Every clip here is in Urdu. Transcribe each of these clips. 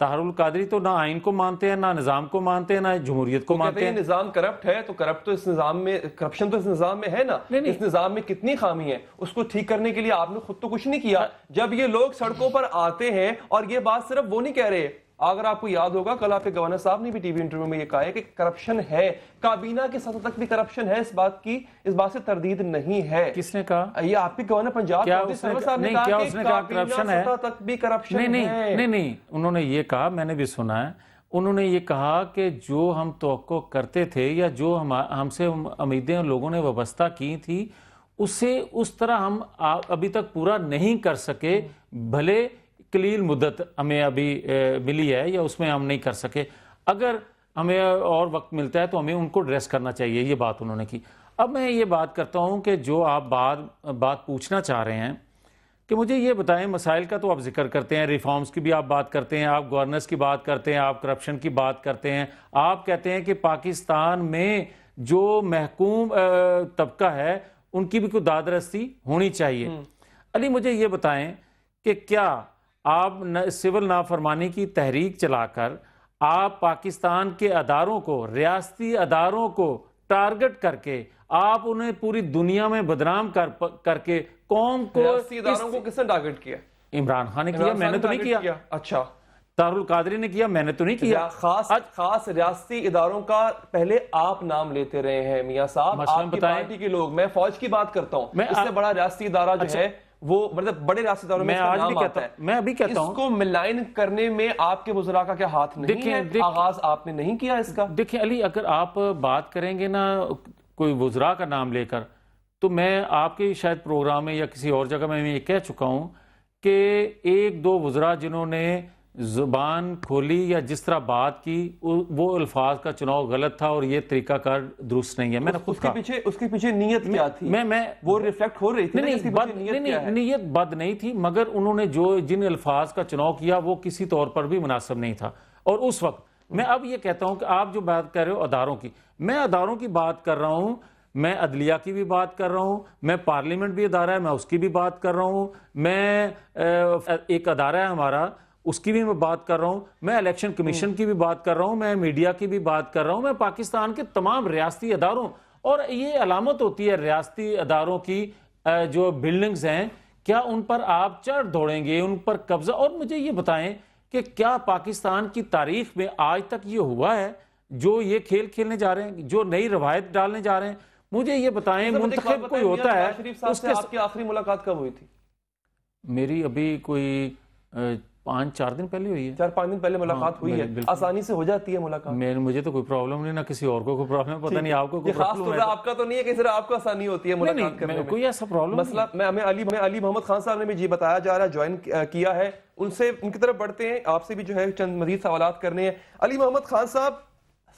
طاہر القادری تو نہ آئین کو مانتے ہیں، نہ نظام کو مانتے ہیں، نہ جمہوریت کو مانتے ہیں۔ نظام کرپٹ ہے تو کرپٹ تو اس نظام میں، کرپشن تو اس نظام میں ہے نا، اس نظام میں کتنی خامی ہے، اس کو ٹھیک کرنے کے لیے آپ نے خود تو کچھ نہیں کیا۔ جب یہ لوگ سڑکوں پر آتے ہیں، اور یہ بات صرف وہ نہیں کہہ رہے، اگر آپ کو یاد ہوگا کل آپ کے گورنر صاحب نے بھی ٹی وی انٹرویو میں یہ کہا ہے کہ کرپشن ہے، کابینہ کی سطح تک بھی کرپشن ہے، اس بات سے تردید نہیں ہے۔ کس نے کہا؟ یہ آپ کے گورنر پنجاب صاحب نے کہا کہ کرپشن ہے؟ سطح تک بھی کرپشن ہے۔ نہیں، انہوں نے یہ کہا، میں نے بھی سنا ہے، انہوں نے یہ کہا کہ جو ہم توقع کرتے تھے یا جو ہم سے امیدیں لوگوں نے وابستہ کی تھی، اسے اس طرح ہم ابھی تک پورا نہیں کر سکے، بھلے قلیل مدت ہمیں ابھی ملی ہے یا اس میں ہم نہیں کر سکے، اگر ہمیں اور وقت ملتا ہے تو ہمیں ان کو ایڈریس کرنا چاہیے، یہ بات انہوں نے کی۔ اب میں یہ بات کرتا ہوں کہ جو آپ بات پوچھنا چاہ رہے ہیں کہ مجھے یہ بتائیں، مسائل کا تو آپ ذکر کرتے ہیں، ریفارمز کی بھی آپ بات کرتے ہیں، آپ گورننس کی بات کرتے ہیں، آپ کرپشن کی بات کرتے ہیں، آپ کہتے ہیں کہ پاکستان میں جو محکوم طبقہ ہے ان کی بھی کوئی داد رسی ہونی چاہیے۔ علی مجھے یہ بتائیں کہ کیا آپ سول نافرمانی کی تحریک چلا کر آپ پاکستان کے اداروں کو، ریاستی اداروں کو ٹارگٹ کر کے آپ انہیں پوری دنیا میں بدنام کر کے قوم کو، ریاستی اداروں کو کس نے ٹارگٹ کیا؟ عمران خان نے کیا، میں نے تو نہیں کیا۔ اچھا، طاہر القادری نے کیا، میں نے تو نہیں کیا۔ خاص ریاستی اداروں کا پہلے آپ نام لیتے رہے ہیں میاں صاحب، آپ کی پارٹی کے لوگ۔ میں فوج کی بات کرتا ہوں، اس سے بڑا ریاستی ادارہ جو ہے وہ مطلب بڑے ریاستی اداروں میں آج بھی کہتا ہوں، میں ابھی کہتا ہوں، اس کو ملائن کرنے میں آپ کے وزراء کا کیا ہاتھ نہیں ہے؟ آغاز آپ نے نہیں کیا اس کا۔ دیکھیں علی، اگر آپ بات کریں گے نا کوئی وزراء کا نام لے کر، تو میں آپ کے شاید پروگرام میں یا کسی اور جگہ میں یہ کہہ چکا ہوں کہ ایک دو وزراء جنہوں نے زبان کھولی یا جس طرح بات کی، وہ الفاظ کا چناؤ غلط تھا اور یہ طریقہ کار درست نہیں ہے۔ میں نے خود کہا اس کے پیچھے نیت کیا تھی، وہ ریفلیکٹ ہو رہی تھی۔ نیت بد نہیں تھی، مگر انہوں نے جن الفاظ کا چناؤ کیا وہ کسی طور پر بھی مناسب نہیں تھا۔ اور اس وقت میں اب یہ کہتا ہوں کہ آپ جو بات کر رہے ہو اداروں کی، میں اداروں کی بات کر رہا ہوں، میں عدلیہ کی بھی بات کر رہا ہوں، میں پارلیمنٹ بھی ادارہ ہے میں اس کی بھی بات کر رہا ہوں، میں ایک ادارہ ہے ہمارا اس کی بھی میں بات کر رہا ہوں، میں الیکشن کمیشن کی بھی بات کر رہا ہوں، میں میڈیا کی بھی بات کر رہا ہوں، میں پاکستان کے تمام ریاستی اداروں، اور یہ علامت ہوتی ہے ریاستی اداروں کی جو بلڈنگز ہیں، کیا ان پر آپ چڑھ دوڑیں گے، ان پر قبضہ؟ اور مجھے یہ بتائیں کہ کیا پاکستان کی تاریخ میں آج تک یہ ہوا ہے جو یہ کھیل کھیلنے جا رہے ہیں، جو نئی روایت ڈالنے جا رہے ہیں؟ مجھے یہ بتائیں، منتخب کوئی ہوتا ہے، اس کے آپ کی آخری ملاقات کب ہوئی تھی؟ میری ابھی کوئی 5-4 دن پہلے ہوئی ہے، 4-5 دن پہلے ملاقات ہوئی ہے، آسانی سے ہو جاتی ہے ملاقات؟ مجھے تو کوئی پرابلم نہیں، نہ کسی اور کو کوئی پرابلم، پتہ نہیں آپ کو کوئی خاص طور پہ آپ کا تو نہیں ہے کہ صرف آپ کو آسانی ہوتی ہے ملاقات کرنے میں؟ کوئی ایسا پرابلم مسئلہ ہمیں علی محمد خان صاحب نے بھی جی بتایا جا رہا ہے، جوائن کیا ہے، ان کی طرف بڑھتے ہیں، آپ سے بھی جو ہے چند مزید سوالات کرنے ہیں۔ علی محمد خان صاحب،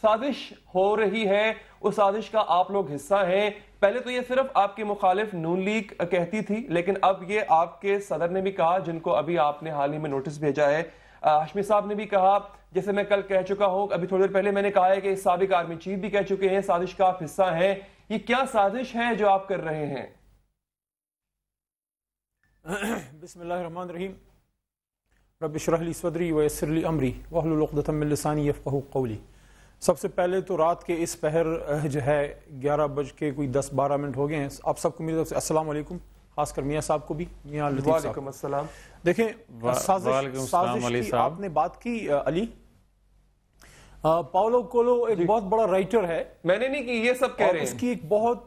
سازش ہو رہی ہے، اس سازش کا آپ لوگ حصہ ہیں، پہلے تو یہ صرف آپ کے مخالف نون لیگ کہتی تھی، لیکن اب یہ آپ کے صدر نے بھی کہا، جن کو ابھی آپ نے حال ہی میں نوٹس بھیجا ہے، ہاشمی صاحب نے بھی کہا، جیسے میں کل کہہ چکا ہوں، ابھی تھوڑی دیر پہلے میں نے کہا ہے کہ سابق آرمی چیف بھی کہہ چکے ہیں سازش کا آپ حصہ ہیں۔ یہ کیا سازش ہے جو آپ کر رہے ہیں؟ بسم اللہ الرحمن الرحیم، رب اشرح لی صدری ویسر لی امری واحلل عقدۃ من لسانی یفقہوا قولی۔ سب سے پہلے تو رات کے اس پہر جو ہے 11:10-12 ہو گئے ہیں، آپ سب کو میری طرف سے السلام علیکم، خاص کر میاں صاحب کو بھی، میاں لطیف صاحب۔ وعلیکم السلام۔ دیکھیں، سازش کی آپ نے بات کی علی، پاولو کولو ایک بہت بڑا رائٹر ہے، میں نے نہیں کی، یہ سب کہہ رہے ہیں، اس کی ایک بہت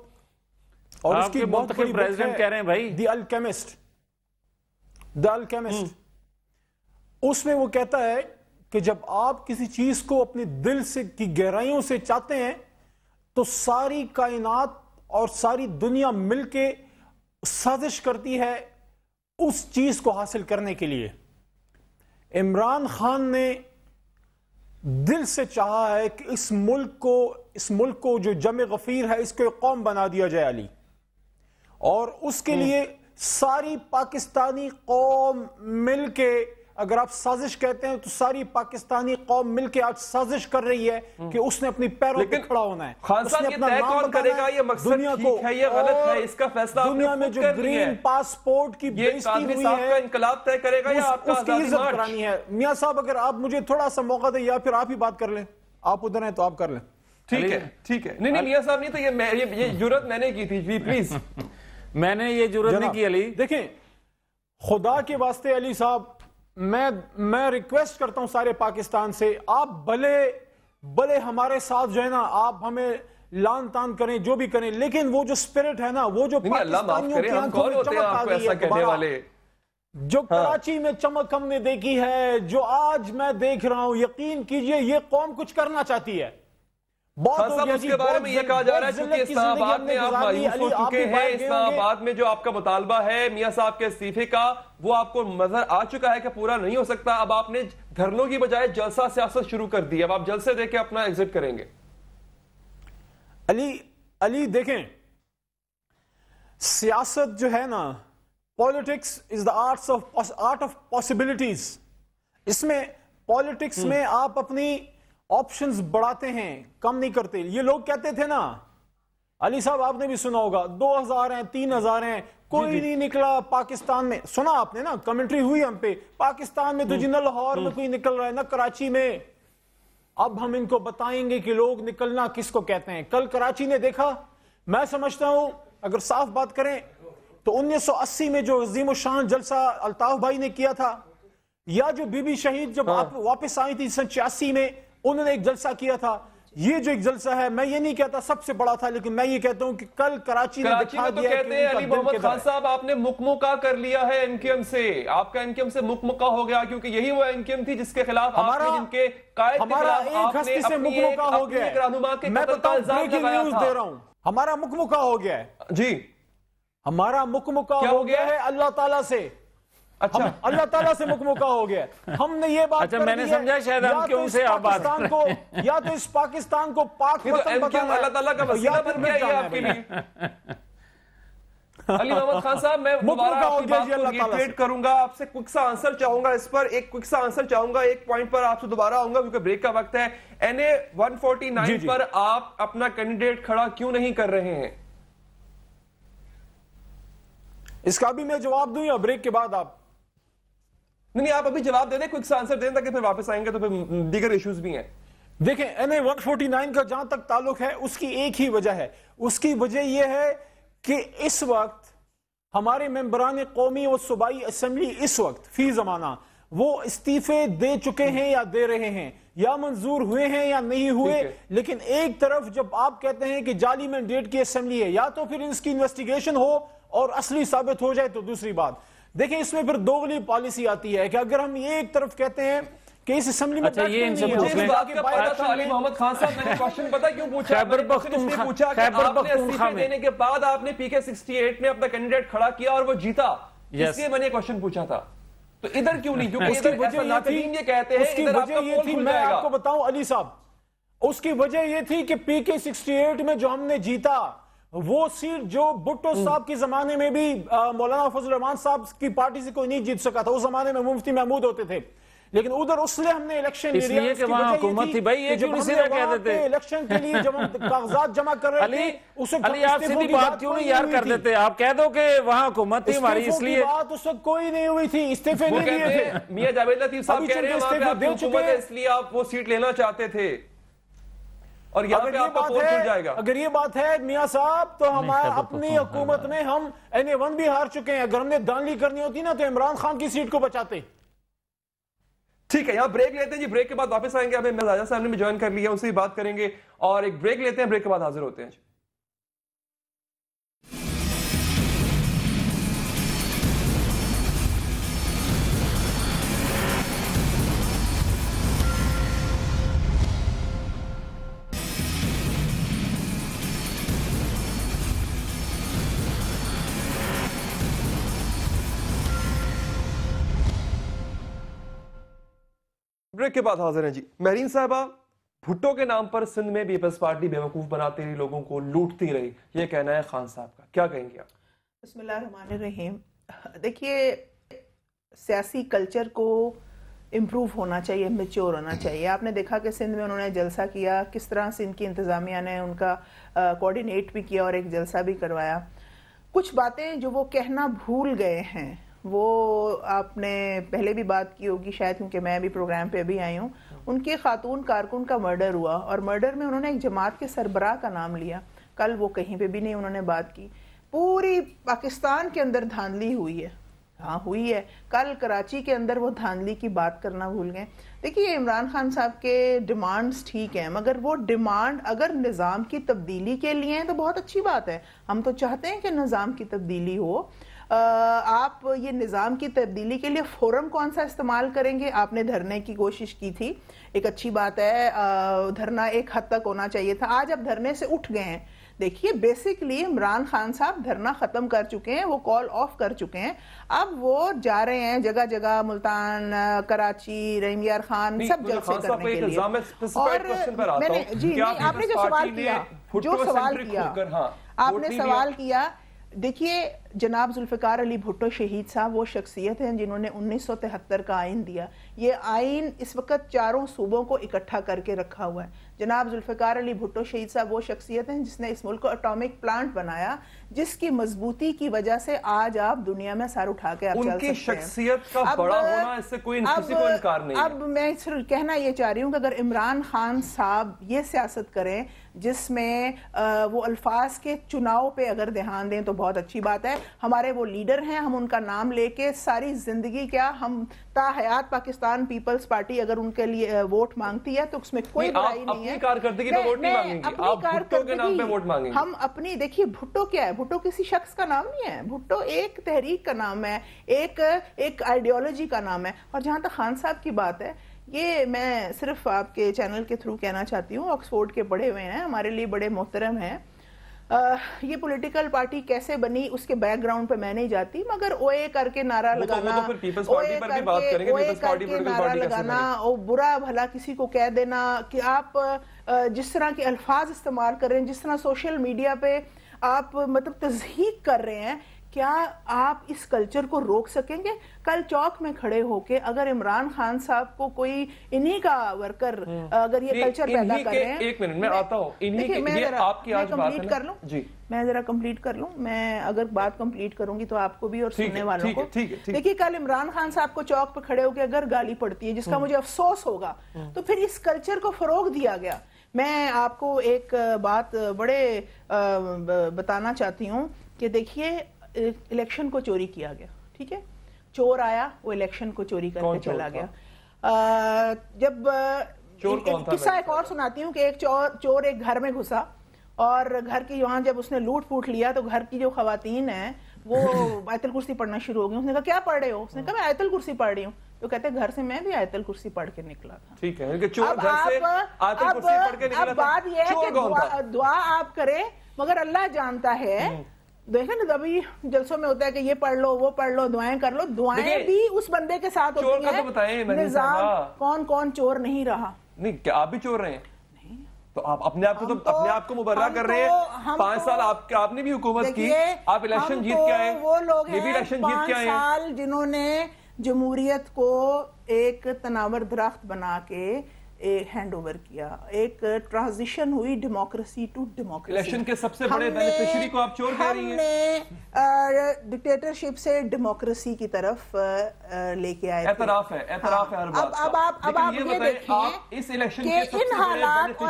اور اس کی بہت بڑی پریزیڈنٹ کہہ رہے ہیں بھائی، دی الکیمسٹ، اس میں وہ کہتا ہے کہ جب آپ کسی چیز کو اپنے دل سے کی گہرائیوں سے چاہتے ہیں تو ساری کائنات اور ساری دنیا مل کے سازش کرتی ہے اس چیز کو حاصل کرنے کے لیے۔ عمران خان نے دل سے چاہا ہے کہ اس ملک کو جو جمع غفیر ہے اس کو ایک قوم بنا دیا جائے علی، اور اس کے لیے ساری پاکستانی قوم مل کے اگر آپ سازش کہتے ہیں تو ساری پاکستانی قوم مل کے آج سازش کر رہی ہے کہ اس نے اپنی پیروں پہ کھڑا ہونا ہے. خان صاحب یہ طے کون کرے گا یہ مقصد ٹھیک ہے یہ غلط ہے, اس کا فیصلہ دنیا میں جو گرین پاسپورٹ کی بےعزتی ہوئی ہے انقلاب طے کرے گا یا آپ کا اس کی عزت کرانی ہے. میاں صاحب اگر آپ مجھے تھوڑا سا موقع دیں یا پھر آپ ہی بات کر لیں, آپ ادھر ہیں تو آپ کر لیں. ٹھیک ہے ٹھیک ہے. نہیں میاں صاحب نہیں تو یہ جرت میں نے کی تھی جی پلیز. میں نے یہ جرت نہیں کی علی. دیکھیں خدا کے واسطے علی صاحب میں ریکویسٹ کرتا ہوں سارے پاکستان سے, آپ بھلے ہمارے ساتھ جو ہے نا آپ ہمیں لان تان کریں جو بھی کریں, لیکن وہ جو سپرٹ ہے نا وہ جو پاکستانیوں کی آنکھوں میں چمک آ گئی ہے دوبارہ, جو کراچی میں چمک ہم نے دیکھی ہے, جو آج میں دیکھ رہا ہوں, یقین کیجئے یہ قوم کچھ کرنا چاہتی ہے. خان صاحب اس کے بارے میں یہ کہا جا رہا ہے چونکہ اسلام آباد میں آپ مایوس ہو چکے ہیں, اسلام آباد میں جو آپ کا مطالبہ ہے میاں صاحب کے استعفے کا وہ آپ کو نظر آ چکا ہے کہ پورا نہیں ہو سکتا. اب آپ نے دھرنوں کی بجائے جلسہ سیاست شروع کر دی, اب آپ جلسے دے کے اپنا ایگزٹ کریں گے. علی دیکھیں سیاست جو ہے نا, politics is the art of possibilities. اس میں پالیٹکس میں آپ اپنی آپشنز بڑھاتے ہیں, کم نہیں کرتے. یہ لوگ کہتے تھے نا علی صاحب, آپ نے بھی سنا ہوگا 2000 ہیں 3000 ہیں, کوئی نہیں نکلا پاکستان میں. سنا آپ نے نا, کمنٹری ہوئی ہم پہ, پاکستان میں تو جی نہ لاہور میں کوئی نکل رہا ہے نہ کراچی میں. اب ہم ان کو بتائیں گے کہ لوگ نکلنا کس کو کہتے ہیں. کل کراچی نے دیکھا, میں سمجھتا ہوں اگر صاف بات کریں تو 1980 میں جو عظیم الشان جلسہ الطاف بھائی نے کیا تھا, یا جو بی بی شہید جب واپس آئی تھی سن 86 میں انہوں نے ایک جلسہ کیا تھا, یہ جو ایک جلسہ ہے میں یہ نہیں کہتا سب سے بڑا تھا, لیکن میں یہ کہتا ہوں کہ کل کراچی نے دکھا دیا کہ کہتے ہیں علی محمد خان صاحب آپ نے مکمکا کر لیا ہے انکم سے, آپ کا انکم سے مکمکا ہو گیا, کیونکہ یہی وہ انکم تھی جس کے خلاف آپ نے جن کے قائد کے خلاف آپ نے اپنی ایک رہنما کے قتل کا الزام لگایا تھا. ہمارا مکمکا ہو گیا ہے جی, ہمارا مکمکا ہو گیا ہے اللہ تعالیٰ سے. اچھا اللہ تعالیٰ سے مکمکا ہو گیا. ہم نے یہ بات میں نے سمجھا شاید ہم کیوں سے پاکستان کو یا تو اس پاکستان کو پاک وطن بتانا ہے, اللہ تعالیٰ کا وسیلہ بن گیا یہ آپ کے لیے. علی محمد خان صاحب میں دوبارہ آپ کی بات کو ریٹریٹ کروں گا, آپ سے کوئک سا آنسر چاہوں گا اس پر, ایک کوئک سا آنسر چاہوں گا, ایک پوائنٹ پر آپ سے دوبارہ آؤں گا کیونکہ بریک کا وقت ہے. NA 149 پر آپ اپنا کینڈیڈیٹ کھڑا کیوں نہیں کر رہے ہیں؟ اس کا بھی میں جواب دوں یا بریک کے بعد آپ؟ نہیں آپ ابھی جواب دے دیں, کوئک سا آنسر دیں تاکہ پھر واپس آئیں گے تو پھر دیگر ایشوز بھی ہیں. دیکھیں NA 149 کا جہاں تک تعلق ہے اس کی ایک ہی وجہ ہے, اس کی وجہ یہ ہے کہ اس وقت ہمارے ممبران قومی و صوبائی اسمبلی اس وقت فی زمانہ وہ استعفے دے چکے ہیں یا دے رہے ہیں, یا منظور ہوئے ہیں یا نہیں ہوئے. لیکن ایک طرف جب آپ کہتے ہیں کہ جعلی مینڈیٹ کی اسمبلی ہے, یا تو پھر اس کی انویسٹیگیشن ہو اور اصلی ثابت ہو جائے تو دوسری بات. دیکھیں اس میں پھر دوغلی پالیسی آتی ہے کہ اگر ہم یہ ایک طرف کہتے ہیں کہ اس اسمبلی میں یہ ان سے علی محمد خان صاحب میں نے کوشچن پتا کیوں پوچھا, کہ آپ نے استعفے دینے کے بعد آپ نے PK68 میں اپنا کینڈیڈیٹ کھڑا کیا اور وہ جیتا, اس لیے میں نے کوشچن پوچھا تھا. تو ادھر کیوں نہیں, کیونکہ ادھر ناقدین یہ کہتے ہیں ادھر آپ کا پول کھل میں جائے گا. آپ کو بتاؤں علی صاحب, اس کی وجہ یہ تھی کہ PK68 میں جو ہم نے جیتا وہ سیٹ جو بھٹو صاحب کی زمانے میں بھی مولانا فضل الرحمان صاحب کی پارٹی سے کوئی نہیں جیت سکا تھا, اس زمانے میں مفتی محمود ہوتے تھے, لیکن ادھر اس لیے ہم نے الیکشن اس لیے کہ وہاں حکومت تھی. بھائی یہ کیوں نہیں سیدھا کہہ دیتے الیکشن کے لیے جب ہم کاغذات جمع کر رہے تھے اس وقت علی آپ سیدھی بات کیوں نہیں یار کر دیتے, آپ کہہ دو کہ وہاں حکومت تھی ہماری اس لیے بات اس وقت کوئی نہیں ہوئی تھی, استعفے نہیں دیے تھے. میاں جاوید لطیف صاحب کہہ رہے ہیں وہاں پہ آپ حکومت ہے اس لیے آپ وہ سیٹ لینا چاہتے تھے, اور یہاں پہ آپ کا پول کھل جائے گا. اگر یہ بات ہے میاں صاحب تو ہمارا اپنی حکومت میں ہم NA1 بھی ہار چکے ہیں. اگر ہم نے دانلی کرنی ہوتی نا تو عمران خان کی سیٹ کو بچاتے. ٹھیک ہے, یہاں بریک لیتے ہیں جی, بریک کے بعد واپس آئیں گے. ابھی مرزا صاحب نے بھی جوائن کر لیا, ان سے بھی بات کریں گے, اور ایک بریک لیتے ہیں, بریک کے بعد حاضر ہوتے ہیں. بریک کے بعد حاضر ہیں جی. مہرین صاحبہ, بھٹو کے نام پر سندھ میں پیپلز پارٹی بیوقوف بناتی رہی, لوگوں کو لوٹتی رہی, یہ کہنا ہے خان صاحب کا, کیا کہیں گے آپ؟ بسم اللہ الرحمن الرحیم. دیکھیے سیاسی کلچر کو امپروو ہونا چاہیے, میچور ہونا چاہیے. آپ نے دیکھا کہ سندھ میں انہوں نے جلسہ کیا, کس طرح سندھ کی انتظامیہ نے ان کا کوآرڈینیٹ بھی کیا اور ایک جلسہ بھی کروایا. کچھ باتیں جو وہ کہنا بھول گئے ہیں, وہ آپ نے پہلے بھی بات کی ہوگی شاید, کیونکہ میں بھی پروگرام پہ بھی آئی ہوں. ان کے خاتون کارکن کا مرڈر ہوا, اور مرڈر میں انہوں نے ایک جماعت کے سربراہ کا نام لیا. کل وہ کہیں پہ بھی نہیں انہوں نے بات کی. پوری پاکستان کے اندر دھاندلی ہوئی ہے, ہاں ہوئی ہے. کل کراچی کے اندر وہ دھاندلی کی بات کرنا بھول گئے. دیکھیے عمران خان صاحب کے ڈیمانڈز ٹھیک ہیں, مگر وہ ڈیمانڈ اگر نظام کی تبدیلی کے لیے ہیں تو بہت اچھی بات ہے. ہم تو چاہتے ہیں کہ نظام کی تبدیلی ہو. آپ یہ نظام کی تبدیلی کے لیے فورم کون سا استعمال کریں گے؟ آپ نے دھرنے کی کوشش کی تھی, ایک اچھی بات ہے, دھرنا ایک حد تک ہونا چاہیے تھا. آج اب دھرنے سے اٹھ گئے ہیں. دیکھیے بیسیکلی عمران خان صاحب دھرنا ختم کر چکے ہیں, وہ کال آف کر چکے ہیں. اب وہ جا رہے ہیں جگہ جگہ, ملتان, کراچی, رحیم یار خان, سب جلسے کرنے کے لیے. اور میں نے جی نہیں, آپ نے جو سوال کیا, دیکھیے جناب ذوالفقار علی بھٹو شہید صاحب وہ شخصیت ہیں جنہوں نے 1973 کا آئین دیا. یہ آئین اس وقت چاروں صوبوں کو اکٹھا کر کے رکھا ہوا ہے. جناب ذوالفقار علی بھٹو شہید صاحب وہ شخصیت ہیں جس نے اس ملک کو اٹامک پلانٹ بنایا, جس کی مضبوطی کی وجہ سے آج آپ دنیا میں سر اٹھا کے آپ چل سکتے ہیں. ان کی شخصیت کا بڑا ہونا اس سے کوئی کسی کو انکار نہیں ہے. اب میں صرف کہنا یہ چاہ رہی ہوں کہ اگر عمران خان صاحب یہ سیاست کریں جس میں وہ الفاظ کے چناؤ پہ اگر دھیان دیں تو بہت اچھی بات ہے. ہمارے وہ لیڈر ہیں, ہم ان کا نام لے کے ساری زندگی, کیا ہم تا حیات پاکستان پیپلز پارٹی اگر ان کے لیے ووٹ مانگتی ہے تو اس میں کوئی برائی نہیں ہے. اپنی کارکردگی پہ ووٹ نہیں مانگیں گے, آپ بھٹو کے نام پہ ووٹ مانگیں گے. ہم اپنی, دیکھیے بھٹو کیا ہے, بھٹو کسی شخص کا نام نہیں ہے, بھٹو ایک تحریک کا نام ہے, ایک آئیڈیالوجی کا نام ہے. اور جہاں تک خان صاحب کی بات ہے, یہ میں صرف آپ کے چینل کے تھرو کہنا چاہتی ہوں, آکسفورڈ کے پڑھے ہوئے ہیں, ہمارے لیے بڑے محترم ہیں. یہ پولیٹیکل پارٹی کیسے بنی اس کے بیک گراؤنڈ پہ میں نہیں جاتی, مگر او اے کر کے نعرہ لگانا, اور برا بھلا کسی کو کہہ دینا کہ آپ جس طرح کے الفاظ استعمال کر رہے ہیں, جس طرح سوشل میڈیا پہ آپ مطلب تضحیق کر رہے ہیں, کیا آپ اس کلچر کو روک سکیں گے؟ کل چوک میں کھڑے ہو کے اگر عمران خان صاحب کو کوئی انہی کا ورکر اگر یہ کلچر پیدا کر رہے ہیں, ایک منٹ میں آتا ہوں, میں ذرا کمپلیٹ کر لوں, میں اگر بات کمپلیٹ کروں گی تو آپ کو بھی اور سننے والوں کو. دیکھیے کل عمران خان صاحب کو چوک پہ کھڑے ہو کے اگر گالی پڑتی ہے, جس کا مجھے افسوس ہوگا, تو پھر اس کلچر کو فروغ دیا گیا. میں آپ کو ایک بات بڑے بتانا چاہتی ہوں کہ دیکھیے الیکشن کو چوری کیا گیا, ٹھیک ہے, چور آیا, وہ الیکشن کو چوری کر کے چلا گیا. جب قصہ ایک اور سناتی ہوں کہ ایک چور ایک گھر میں گھسا, اور گھر کی وہاں جب اس نے لوٹ پوٹ لیا تو گھر کی جو خواتین ہیں وہ آیت الکرسی پڑھنا شروع ہو گئی. اس نے کہا کیا پڑھ رہے ہو؟ اس نے کہا میں آیت الکرسی پڑھ رہی ہوں. تو کہتے گھر سے میں بھی آیت الکرسی پڑھ کے نکلا تھا. ٹھیک ہے, چور گھر سے آیت الکرسی پڑھ کے نکلا تھا. اب بات یہ ہے کہ دعا آپ کریں, مگر اللہ جانتا ہے. دیکھیں نا ابھی جلسوں میں ہوتا ہے کہ یہ پڑھ لو, وہ پڑھ لو, دعائیں کر لو, دعائیں بھی اس بندے کے ساتھ ہوتی ہیں. نظام کون کون چور نہیں رہا؟ نہیں, کیا آپ بھی چور رہے ہیں؟ تو آپ اپنے آپ کو مبرہ کر رہے ہیں. 5 سال آپ نے بھی حکومت کی, آپ الیکشن جیت کے آئے, وہ لوگ یہ بھی الیکشن جیت کے آئے ہیں. 5 سال جنہوں نے جمہوریت کو ایک تناور درخت بنا کے ہینڈ اوور کیا, ایک ٹرانزیشن ہوئی ڈیموکریسی ٹو ڈیموکریسی. الیکشن کے سب سے بڑے بینیفیشری کو آپ چور کہہ رہی ہیں. ہم نے ڈکٹیٹرشپ سے ڈیموکریسی کی طرف لے کے آئے. اعتراف ہے ہر بات کا. اب آپ یہ دیکھیں اس الیکشن کے سب سے بڑے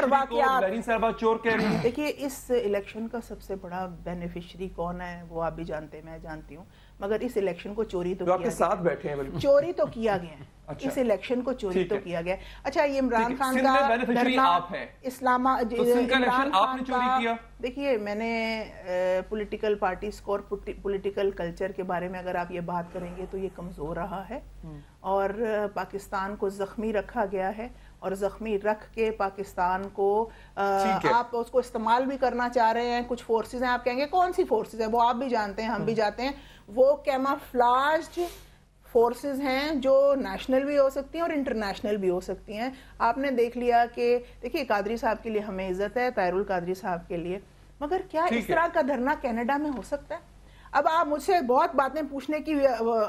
بینیفیشری کو بحرین صاحبہ چور کہہ رہی ہیں. دیکھیے اس الیکشن کا سب سے بڑا بینیفیشری کون ہے وہ آپ بھی جانتے ہیں, میں جانتی ہوں, مگر اس الیکشن کو چوری تو آپ کے ساتھ بیٹھے ہیں, چوری تو کیا گیا ہے. اس الیکشن کو چوری تو کیا گیا. اچھا یہ عمران خان کا دیکھیے, میں نے پولیٹیکل پارٹیز کو اور پولیٹیکل کلچر کے بارے میں اگر آپ یہ بات کریں گے تو یہ کمزور رہا ہے, اور پاکستان کو زخمی رکھا گیا ہے, اور زخمی رکھ کے پاکستان کو آپ اس کو استعمال بھی کرنا چاہ رہے ہیں. کچھ فورسز ہیں, آپ کہیں گے کون سی فورسز ہیں, وہ آپ بھی جانتے ہیں, ہم بھی جانتے ہیں, وہ کیمافلاجڈ فورسز ہیں جو نیشنل بھی ہو سکتی ہیں اور انٹرنیشنل بھی ہو سکتی ہیں. آپ نے دیکھ لیا کہ دیکھیے قادری صاحب کے لیے ہمیں عزت ہے, طاہر القادری صاحب کے لیے, مگر کیا اس طرح کا دھرنا کینیڈا میں ہو سکتا ہے؟ اب آپ مجھ سے بہت باتیں پوچھنے کی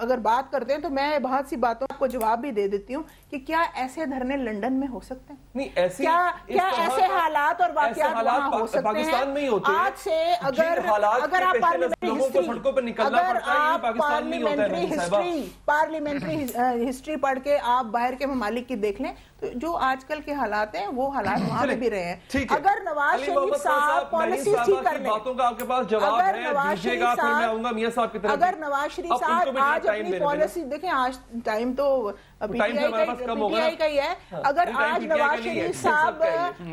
اگر بات کرتے ہیں تو میں بہت سی باتوں کو جواب بھی دے دیتی ہوں کہ کیا ایسے دھرنے لندن میں ہو سکتے ہیں؟ نہیں ایسی کیا ایسے حالات اور واقعات وہاں ہو سکتے ہیں؟ پاکستان میں ہی ہوتے ہیں. آج سے اگر آپ پارلیمنٹری ہسٹری پڑھ کے آپ باہر کے ممالک کی دیکھ لیں تو جو آج کل کے حالات ہیں وہ حالات وہاں پہ بھی رہے ہیں. اگر نواز شریف صاحب پالیسی ٹھیک کر لیں, اگر نواز شریف صاحب آج اپنی پالیسی دیکھیں, آج ٹائم تو پی ٹی آئی کا ہی ہے, اگر آج نواز شریف صاحب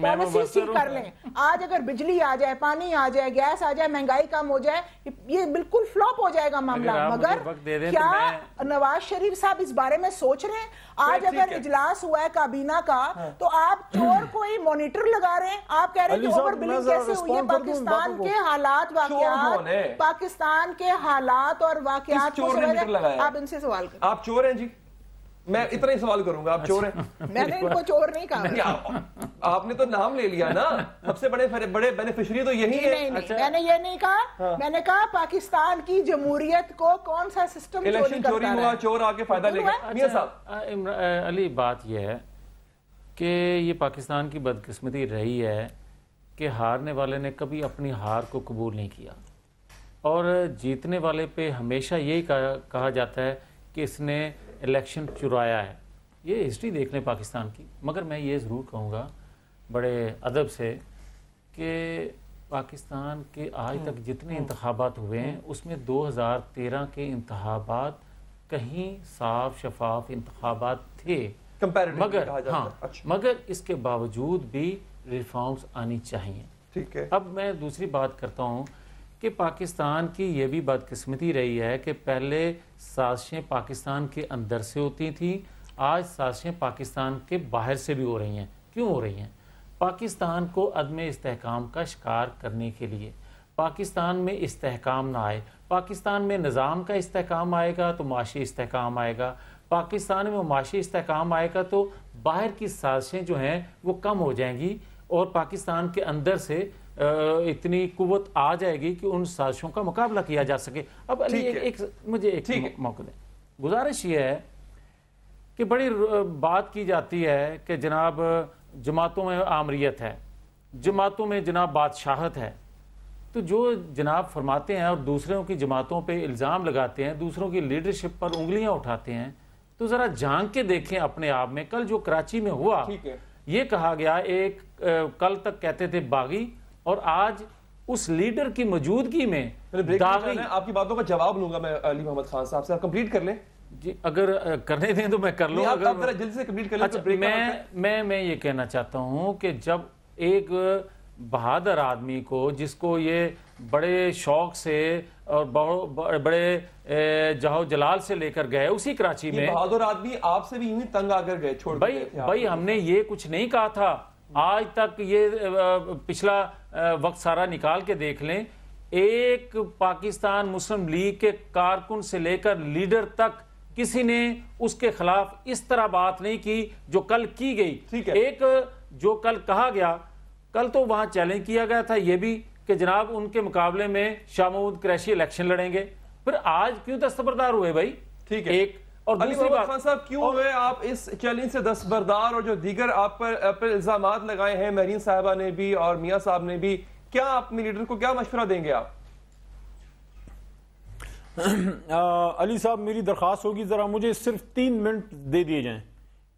پالیسی ٹھیک کر لیں, آج اگر بجلی آ جائے, پانی آ جائے, گیس آ جائے, مہنگائی کم ہو جائے, یہ بالکل فلاپ ہو جائے گا معاملہ. مگر کیا نواز شریف صاحب اس بارے میں سوچ رہے ہیں؟ آج اگر اجلاس ہوا ہے کابینہ کا تو آپ چور کو ہی مانیٹر لگا رہے ہیں, آپ کہہ رہے ہیں کہ اوور بلنگ کیسے ہوئی ہے. پاکستان کے حالات واقعات, پاکستان کے حالات اور واقعات کو آپ ان سے سوال کریں. آپ چور ہیں جی؟ میں اتنا ہی سوال کروں گا, آپ چور ہیں؟ میں نے ان کو چور نہیں کہا. آپ نے تو نام لے لیا نا, سب سے بڑے بینیفیشری تو یہی ہے. میں نے یہ نہیں کہا, میں نے کہا پاکستان کی جمہوریت کو کون سا سسٹم الیکشن چوری ہوا, چور آ کے فائدہ لے گا. میاں صاحب علی, بات یہ ہے کہ یہ پاکستان کی بدقسمتی رہی ہے کہ ہارنے والے نے کبھی اپنی ہار کو قبول نہیں کیا, اور جیتنے والے پہ ہمیشہ یہی کہا جاتا ہے کہ اس نے الیکشن چرایا ہے. یہ ہسٹری دیکھ لیں پاکستان کی. مگر میں یہ ضرور کہوں گا بڑے ادب سے کہ پاکستان کے آج تک جتنے انتخابات ہوئے ہیں اس میں 2013 کے انتخابات کہیں صاف شفاف انتخابات تھے, مگر اس کے باوجود بھی ریفارمز آنی چاہیے. ٹھیک ہے. اب میں دوسری بات کرتا ہوں کہ پاکستان کی یہ بھی بدقسمتی رہی ہے کہ پہلے سازشیں پاکستان کے اندر سے ہوتی تھیں, آج سازشیں پاکستان کے باہر سے بھی ہو رہی ہیں. کیوں ہو رہی ہیں؟ پاکستان کو عدم استحکام کا شکار کرنے کے لیے. پاکستان میں استحکام نہ آئے, پاکستان میں نظام کا استحکام آئے گا تو معاشی استحکام آئے گا, پاکستان میں معاشی استحکام آئے گا تو باہر کی سازشیں جو ہیں وہ کم ہو جائیں گی, اور پاکستان کے اندر سے اتنی قوت آ جائے گی کہ ان سازشوں کا مقابلہ کیا جا سکے. اب علی مجھے ایک موقع دیں. گزارش یہ ہے کہ بڑی بات کی جاتی ہے کہ جناب جماعتوں میں آمریت ہے, جماعتوں میں جناب بادشاہت ہے, تو جو جناب فرماتے ہیں اور دوسروں کی جماعتوں پہ الزام لگاتے ہیں, دوسروں کی لیڈرشپ پر انگلیاں اٹھاتے ہیں, تو ذرا جھانک کے دیکھیں اپنے آپ میں. کل جو کراچی میں ہوا, یہ کہا گیا, ایک کل تک کہتے تھے باغی, اور آج اس لیڈر کی موجودگی میں داغی. آپ کی باتوں کا جواب لوں گا میں علی محمد خان صاحب سے, آپ کمپلیٹ کر لیں. جی اگر کرنے دیں تو میں کر لوں. آپ ذرا جلدی سے کمپلیٹ کر لیں. میں یہ کہنا چاہتا ہوں کہ جب ایک بہادر آدمی کو, جس کو یہ بڑے شوق سے اور بڑے جہو جلال سے لے کر گئے اسی کراچی میں, بہادر آدمی آپ سے بھی یوں ہی تنگ آ کر گئے چھوڑ بھائی ہم نے یہ کچھ نہیں کہا تھا. آج تک یہ پچھلا وقت سارا نکال کے دیکھ لیں, ایک پاکستان مسلم لیگ کے کارکن سے لے کر لیڈر تک کسی نے اس کے خلاف اس طرح بات نہیں کی جو کل کی گئی. ایک جو کل کہا گیا, کل تو وہاں چیلنج کیا گیا تھا یہ بھی کہ جناب ان کے مقابلے میں شاہ محمود قریشی الیکشن لڑیں گے. پھر آج کیوں دستبردار ہوئے بھائی؟ ٹھیک ہے. ایک اور دوسری بات, خان صاحب کیوں ہوئے آپ اس چیلنج سے دستبردار, اور جو دیگر آپ پر الزامات لگائے ہیں مہرین صاحبہ نے بھی اور میاں صاحب نے بھی, کیا آپ اپنے لیڈر کو کیا مشورہ دیں گے آپ؟ علی صاحب میری درخواست ہوگی ذرا مجھے صرف 3 منٹ دے دیے جائیں,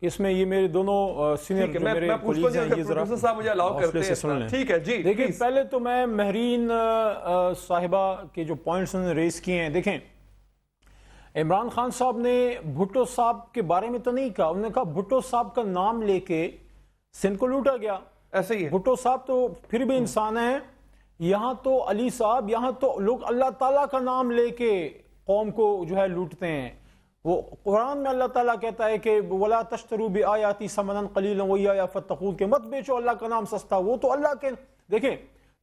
اس میں یہ میرے دونوں سینئر جو میرے کولیگز ہیں یہ ذرا حوصلے سے سن لیں. ٹھیک ہے جی. دیکھیں پہلے تو میں مہرین صاحبہ کے جو پوائنٹس انہوں نے ریز کیے ہیں, دیکھیں عمران خان صاحب نے بھٹو صاحب کے بارے میں تو نہیں کہا, انہوں نے کہا بھٹو صاحب کا نام لے کے سندھ کو لوٹا گیا. ایسے ہی بھٹو صاحب تو پھر بھی انسان ہیں, یہاں تو علی صاحب, یہاں تو لوگ اللہ تعالیٰ کا نام لے کے قوم کو جو ہے لوٹتے ہیں. وہ قرآن میں اللہ تعالیٰ کہتا ہے کہ وَلَا تَشْتَرُوا بِآيَاتِي ثَمَنًا قَلِيلًا وَإِيَّايَ فَاتَّقُونِ, کہ مت بیچو اللہ کا نام سستا, وہ تو اللہ کے. دیکھیں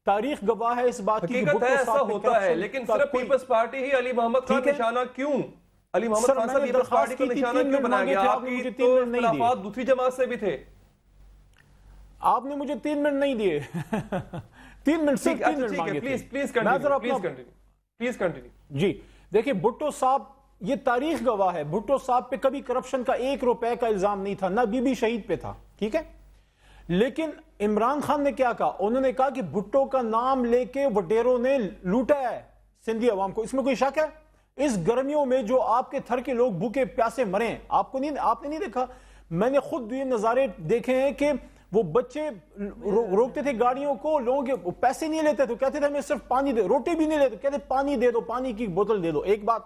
تاریخ گواہ ہے اس بات کی. حقیقت ہے ایسا ہوتا ہے, لیکن صرف پیپلز پارٹی ہی علی محمد خان نشانہ کیوں, علی محمد خان صاحب پیپلز پارٹی کو نشانہ کیوں بنایا گیا؟ آپ کی تو اختلافات دوسری جماعت سے بھی تھے. آپ نے مجھے 3 منٹ نہیں دیے. 3 منٹ صرف 3 منٹ مانگے تھے. Please continue. Please continue. جی دیکھیں بھٹو صاحب یہ تاریخ گواہ ہے, بھٹو صاحب پہ کبھی کرپشن کا 1 روپے کا الزام نہیں تھا, نہ بی بی شہید پہ تھا, ٹھیک ہے. لیکن عمران خان نے کیا کہا, انہوں نے کہا کہ بھٹو کا نام لے کے وڈیروں نے لوٹا ہے سندھی عوام کو. اس میں کوئی شک ہے؟ اس گرمیوں میں جو آپ کے تھر کے لوگ بھوکے پیاسے مرے, آپ نے نہیں دیکھا؟ میں نے خود یہ نظارے دیکھے ہیں کہ وہ بچے روکتے تھے گاڑیوں کو, لوگوں کے پیسے نہیں لیتے تو کہتے تھے ہمیں صرف پانی دے, روٹی بھی نہیں لیتے کہتے پانی دے دو, پانی کی بوتل دے دو. ایک بات.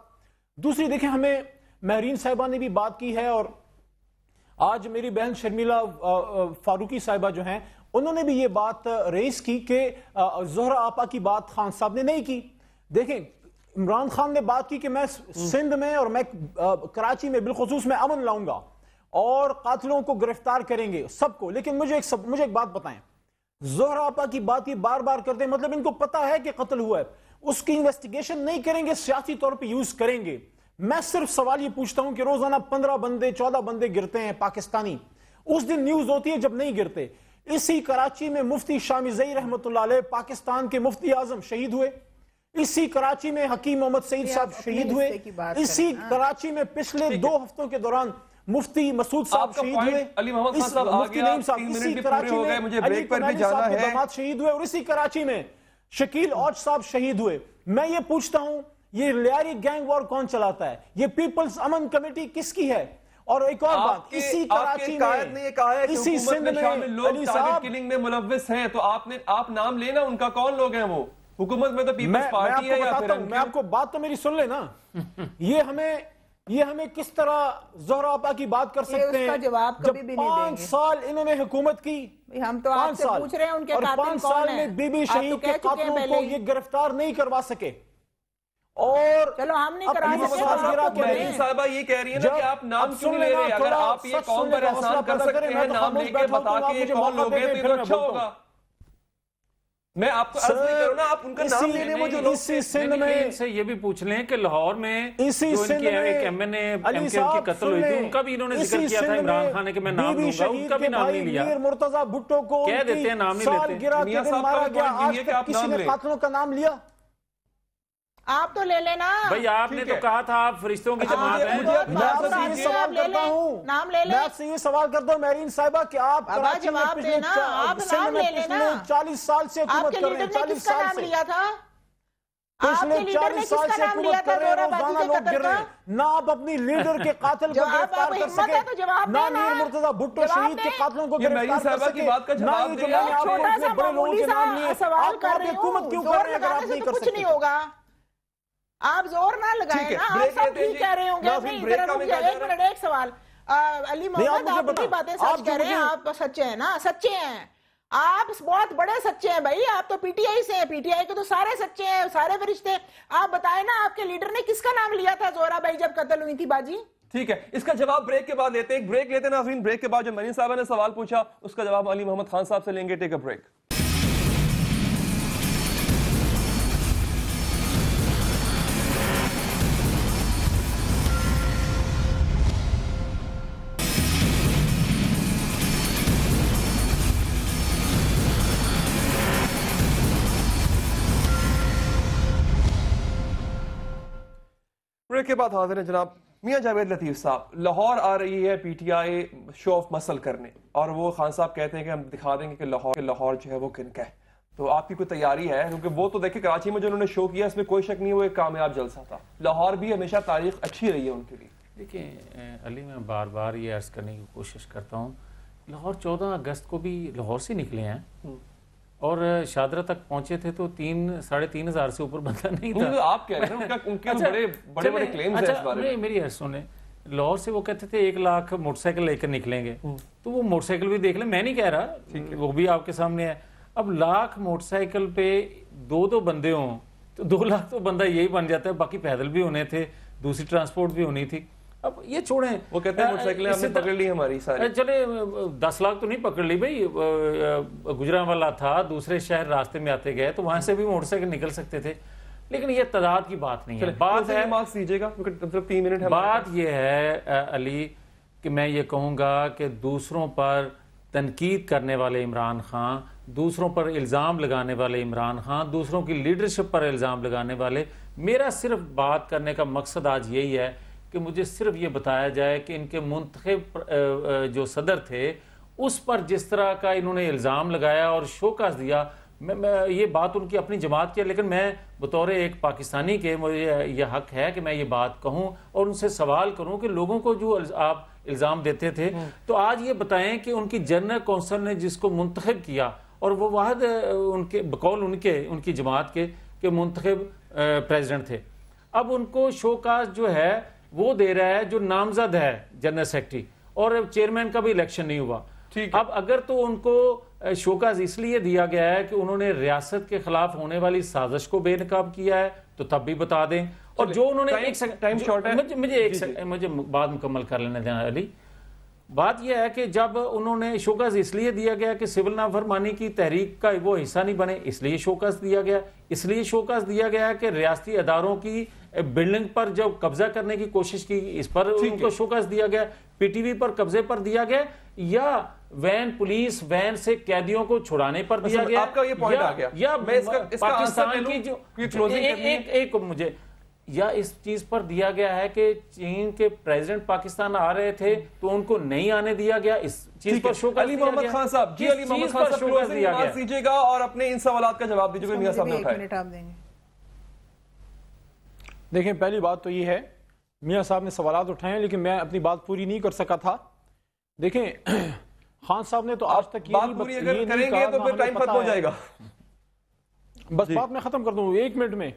دوسری دیکھیں, ہمیں مہرین صاحبہ نے بھی بات کی ہے, اور آج میری بہن شرمیلا فاروقی صاحبہ جو ہیں انہوں نے بھی یہ بات ریز کی کہ زہرا آپا کی بات خان صاحب نے نہیں کی. دیکھیں عمران خان نے بات کی کہ میں سندھ میں اور میں کراچی میں بالخصوص میں امن لاؤں گا اور قاتلوں کو گرفتار کریں گے سب کو. لیکن مجھے ایک بات بتائیں, زہرا آپا کی بات یہ بار بار کرتے ہیں, مطلب ان کو پتا ہے کہ قتل ہوا ہے, اس کی انویسٹیگیشن نہیں کریں گے, سیاسی طور پہ یوز کریں گے. میں صرف سوال یہ پوچھتا ہوں کہ روزانہ 15 بندے 14 بندے گرتے ہیں پاکستانی, اس دن نیوز ہوتی ہے جب نہیں گرتے. اسی کراچی میں مفتی شامزئی رحمت اللہ علیہ پاکستان کے مفتی اعظم شہید ہوئے, اسی کراچی میں حکیم محمد سعید صاحب شہید ہوئے, اسی کراچی میں پچھلے 2 ہفتوں کے دوران مفتی مسعود صاحب شہید ہوئے, علی محمد خان صاحب مفتی نعیم صاحب, اسی کراچی میں علی کنانی صاحب کے داماد شہید ہوئے, اور اسی کراچی میں شکیل اوج صاحب شہید ہوئے. میں یہ پوچھتا ہوں یہ لیاری گینگ وار کون چلاتا ہے؟ یہ پیپلز امن کمیٹی کس کی ہے؟ اور ایک اور بات, اسی کراچی میں اسی سندھ میں علی صاحب کلنگ میں ملوث ہیں, تو آپ نام لینا ان کا, کون لوگ ہیں وہ؟ حکومت میں تو پیپلز پارٹی ہے یا پھر میں آپ کو بات تو میری سن لے نا. یہ ہمیں کس طرح زہرا آپا کی بات کر سکتے ہیں جب 5 سال انہوں نے حکومت کی, ہم تو آپ سے پوچھ رہے ہیں ان کے قاتل کون ہیں, اور 5 سال میں بی بی شہید کے قاتلوں کو یہ گرفتار نہیں کروا سکے. اور چلو ہم نہیں کرا سکتے. مہرین صاحبہ یہ کہہ رہی ہے نا کہ آپ نام کیوں نہیں لے رہے؟ اگر آپ یہ قوم پر احسان کر سکتے ہیں نام لے کے بتا کے یہ کون لوگ ہیں تو اچھا ہوگا. میں آپ کو عرض نہیں کروں نا, آپ ان کا نام لینے وہ جو لوگ ان سے یہ بھی پوچھ لیں کہ لاہور میں جو ان کی ایک ایم این اے ایم کے کی قتل ہوئی تھی ان کا بھی انہوں نے ذکر کیا تھا عمران خان نے کہ میں نام لوں گا, ان کا بھی نام نہیں لیا. مرتضی بھٹو کو کہہ دیتے ہیں نام نہیں لیتے. میاں صاحب مارا گیا, آج تک کسی نے قاتلوں کا نام لیا؟ آپ تو لے لینا بھئی, آپ نے تو کہا تھا آپ فرشتوں کی جماعت ہیں. میں آپ سے یہ سوال کرتا ہوں, میں آپ سے یہ سوال کرتا ہوں مہرین صاحبہ کہ آپ کراچی میں پچھلے 40 سال سے حکومت کر رہے ہیں, 40 سال سے پچھلے 40 سال سے حکومت کر رہے ہیں, روزانہ لوگ گر رہے ہیں, نہ آپ اپنی لیڈر کے قاتل کو گرفتار کر سکے, نہ میر مرتضی بھٹو شہید کے قاتلوں کو گرفتار کر سکے, نہ یہ جو میں نے آپ کو اتنے بڑے لوگوں کے نام لیے, آپ حکومت کیوں کر رہے ہیں اگر آپ نہیں کر سکتے؟ آپ زور نہ لگائیں نا, آپ سب ٹھیک کہہ رہے ہوں گے. ایک منٹ, ایک سوال. علی محمد آپ اپنی باتیں سچ کہہ رہے ہیں, آپ سچے ہیں نا, سچے ہیں آپ, بہت بڑے سچے ہیں بھائی. آپ تو پی ٹی آئی سے ہیں, پی ٹی آئی کے تو سارے سچے ہیں, سارے فرشتے. آپ بتائیں نا آپ کے لیڈر نے کس کا نام لیا تھا زہرا بھائی جب قتل ہوئی تھی باجی؟ ٹھیک ہے, اس کا جواب بریک کے بعد لیتے ہیں. ایک بریک لیتے ہیں ناظرین. بریک کے بعد جو مہرین صاحبہ نے سوال پوچھا اس کا جواب علی محمد خان صاحب سے لیں گے. ٹیک اے بریک. بریک کے بعد حاضر ہیں جناب میاں جاوید لطیف صاحب. لاہور آ رہی ہے P T I show of muscle کرنے, اور وہ خان صاحب کہتے ہیں کہ ہم دکھا دیں گے کہ لاہور جو ہے وہ کن کا ہے. تو آپ کی کوئی تیاری ہے؟ کیونکہ وہ تو دیکھیں کراچی میں جو انہوں نے شو کیا اس میں کوئی شک نہیں وہ ایک کامیاب جلسہ تھا. لاہور بھی ہمیشہ تاریخ اچھی رہی ہے ان کے لیے. دیکھیں علی, میں بار بار یہ عرض کرنے کی کوشش کرتا ہوں, لاہور 14 اگست کو بھی لاہور سے نکلے ہیں اور شادرہ تک پہنچے تھے تو 3-3.5 ہزار سے اوپر بندہ نہیں تھا. آپ کہہ رہے ہیں ان کے بڑے بڑے کلیمز ہیں اس بارے میں. میری عرض سنیں, لاہور سے وہ کہتے تھے 1 لاکھ موٹر سائیکل لے کر نکلیں گے, تو وہ موٹر سائیکل بھی دیکھ لیں, میں نہیں کہہ رہا, وہ بھی آپ کے سامنے ہے. اب لاکھ موٹر سائیکل پہ 2 بندے ہوں تو 2 لاکھ تو بندہ یہی بن جاتا ہے. باقی پیدل بھی ہونے تھے, دوسری ٹرانسپورٹ بھی ہونی تھی. اب یہ چھوڑیں, وہ کہتے ہیں موٹر سائیکلیں ہم نے پکڑ لی ہماری ساری. چلے 10 لاکھ تو نہیں پکڑ لی بھائی, گجرانوالا تھا, دوسرے شہر راستے میں آتے گئے تو وہاں سے بھی موٹر سائیکل نکل سکتے تھے. لیکن یہ تعداد کی بات نہیں ہے. بات ہے, مارکس دیجیے گا, 3 منٹ. بات یہ ہے علی کہ میں یہ کہوں گا کہ دوسروں پر تنقید کرنے والے عمران خان, دوسروں پر الزام لگانے والے عمران خان, دوسروں کی لیڈرشپ پر الزام لگانے والے میرا صرف بات کرنے کا مقصد آج یہی ہے کہ مجھے صرف یہ بتایا جائے کہ ان کے منتخب جو صدر تھے اس پر جس طرح کا انہوں نے الزام لگایا اور شوکاز دیا، میں یہ بات ان کی اپنی جماعت کی ہے، لیکن میں بطور ایک پاکستانی کے مجھے یہ حق ہے کہ میں یہ بات کہوں اور ان سے سوال کروں کہ لوگوں کو جو آپ الزام دیتے تھے تو آج یہ بتائیں کہ ان کی جنرل کونسل نے جس کو منتخب کیا اور وہ واحد ان کے بقول ان کی جماعت کے کہ منتخب پریزیڈنٹ تھے، اب ان کو شوکاز جو ہے وہ دے رہا ہے جو نامزد ہے جنرل سیکرٹری، اور چیئرمین کا بھی الیکشن نہیں ہوا۔ اب اگر تو ان کو شوکاز اس لیے دیا گیا ہے کہ انہوں نے ریاست کے خلاف ہونے والی سازش کو بے نقاب کیا ہے تو تب بھی بتا دیں، اور جو انہوں نے مجھے بات مکمل کر لینے دیں علی۔ بات یہ ہے کہ جب انہوں نے شوکاز اس لیے دیا گیا کہ سول نافرمانی کی تحریک کا وہ حصہ نہیں بنے، اس لیے شوکاز دیا گیا، اس لیے شوکاز دیا گیا کہ ریاستی اداروں کی بلڈنگ پر جو قبضہ کرنے کی کوشش کی اس پر ان کو شوکاز دیا گیا، پی ٹی وی پر قبضے پر دیا گیا، یا پولیس وین سے قیدیوں کو چھڑانے پر دیا گیا، آپ کا یہ پوائنٹ آ گیا، یا پاکستان کی جو ایک مجھے یا اس چیز پر دیا گیا ہے کہ چین کے پریزیڈنٹ پاکستان آ رہے تھے تو ان کو نہیں آنے دیا گیا، اس چیز پر شوکاز علی محمد خان صاحب، جی علی محمد خان صاحب کلوزنگ ریمارکس دیجیے گا اور اپنے ان سوالات کا جواب دیجیے گا میاں صاحب نے اٹھائے۔ دیکھیں پہلی بات تو یہ ہے، میاں صاحب نے سوالات اٹھائے ہیں لیکن میں اپنی بات پوری نہیں کر سکا تھا۔ دیکھیں خان صاحب نے تو آج تک بات پوری اگر کریں گے تو پھر ٹائم ختم ہو جائے گا، بس بات میں ختم کر دوں 1 منٹ میں۔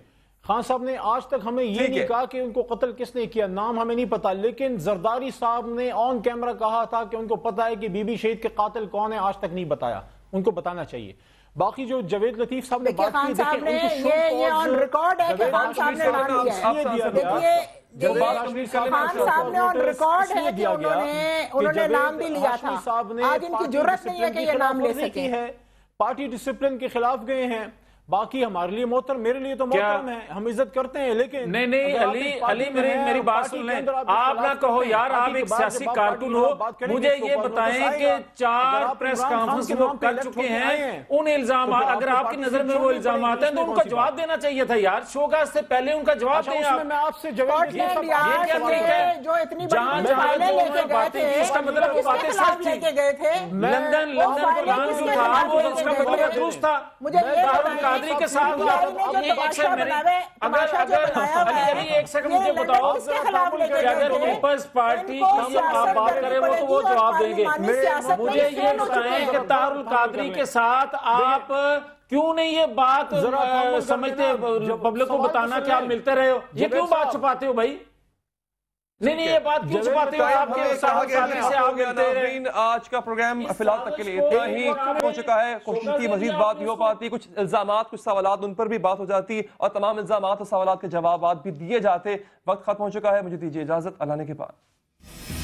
خان صاحب نے آج تک ہمیں یہ نہیں کہا کہ ان کو قتل کس نے کیا، نام ہمیں نہیں پتا، لیکن زرداری صاحب نے آن کیمرہ کہا تھا کہ ان کو پتا ہے کہ بی بی شہید کے قاتل کون ہے، آج تک نہیں بتایا، ان کو بتانا چاہیے۔ باقی جو جاوید لطیف صاحب نے بات کی، دیکھیں یہ آن ریکارڈ ہے کہ خان صاحب نے نام لیا ہے، دیکھیے خان صاحب نے آن ریکارڈ ہے کہ انہوں نے نام بھی لیا تھا، آج ان کی جرت نہیں ہے کہ یہ نام لے سکے۔ پارٹی ڈسپلن کے خلاف گئے ہیں، باقی ہمارے لیے محترم، میرے لیے تو محترم ہے، ہم عزت کرتے ہیں، لیکن نہیں علی میری بات سن لیں، آپ نہ کہو یار آپ ایک سیاسی کارکن ہو، مجھے یہ بتائیں کہ 4 پریس کانفرنس وہ کر چکے ہیں، ان الزامات اگر آپ کی نظر میں وہ الزامات ہیں تو ان کا جواب دینا چاہیے تھا یار، شوکاز سے پہلے ان کا جواب دیں آپ۔ میں آپ سے جواب جو اتنی بڑی فائلیں لے کے گئے تھے، اس کا مطلب باتیں سچ لے کے گئے تھے، لندن کو لان جو تھا وہ اس کا مطلب درست تھا، قادری کے ساتھ ایک سیکنڈ مجھے بتاؤ کہ اگر پیپلز پارٹی کی آپ بات کریں وہ تو وہ جواب دیں گے، مجھے یہ بتائیں کہ طاہر القادری کے ساتھ آپ کیوں نہیں یہ بات سمجھتے پبلک کو بتانا کہ آپ ملتے رہے ہو، یہ کیوں بات چھپاتے ہو بھائی؟ نہیں یہ بات کیوں چھپاتے ہو آپ کے ساتھ سے آپ ملتے رہے؟ آج کا پروگرام فی الحال تک کے لیے اتنا ہی ہو چکا ہے، کوشش کی مزید بات ہی ہو پاتی، کچھ الزامات کچھ سوالات ان پر بھی بات ہو جاتی اور تمام الزامات اور سوالات کے جوابات بھی دیے جاتے۔ وقت ختم ہو چکا ہے، مجھے دیجیے اجازت، اللہ نے کے بعد۔